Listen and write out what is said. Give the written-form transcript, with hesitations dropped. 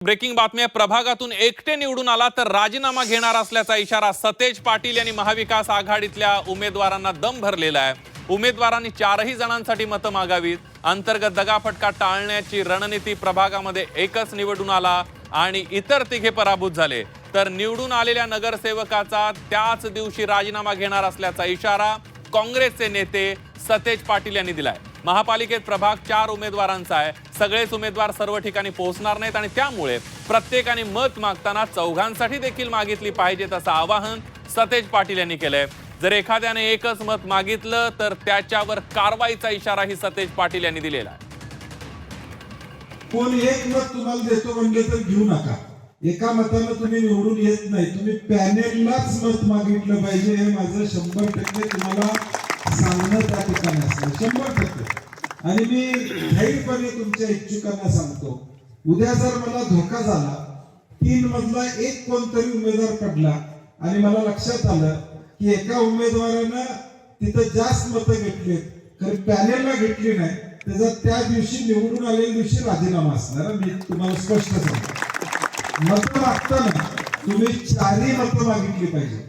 Breaking बातमी आहे। प्रभागातून एकटे निवडून आला तर राजीनामा घेणार असल्याचा इशारा सतेज पाटील यांनी महाविकास आघाडीतल्या उमेदवारांना दम भरलेला आहे। उमेदवारांनी 4ही जणांसाठी मतं मागावीत। अंतर्गत दगाफटका टाळण्याची रणनीती प्रभागामध्ये एकच निवडून आला आणि इतर तिघे पराभूत झाले, तर निवडून आलेल्या नगरसेवकाचा त्याच दिवशी राजीनामा घेणार असल्याचा इशारा काँग्रेसचे नेते सतेज पाटील यांनी दिलाय। महापालिकेत प्रभाग 4 उमेदवारांचा आहे। सगळेच उमेदवार सर्व ठिकाणी पोहोचणार नाहीत आणि त्यामुळे प्रत्येकाने मत मागताना चौघांसाठी देखील मागितली पाहिजेत असं आवाहन सतेज पाटील यांनी केलंय। जर एखाद्याने एकच मत मागितलं तर त्याच्यावर कारवाईचा इशाराही सतेज पाटील यांनी दिलेला आहे। कोण एक मत तुम्हाला देतो म्हणले तर घेऊ नका। एका मताने तुम्ही निवडून येत नाही, तुम्ही पॅनेललाच मत मागितलं पाहिजे। हे माझं 100% तुम्हाला सांगणं त्या ठिकाणी असतं 100%। आणि मी धैर्यपणे तुमच्या इच्छुकांना सांगतो, उद्या जर मला धोका झाला, 3 मधला एक कोणतरी उमेदवार पडला आणि मला लक्षात आलं की एका उमेदवारानं तिथं जास्त मतं घेतलीत तर पॅनेलला घेतली नाही, त्याचा त्या दिवशी निवडून आलेल्या दिवशी राजीनामा असणार। मी तुम्हाला स्पष्ट सांगतो, मतं मागताना तुम्ही 4ही मतं मागितली पाहिजे।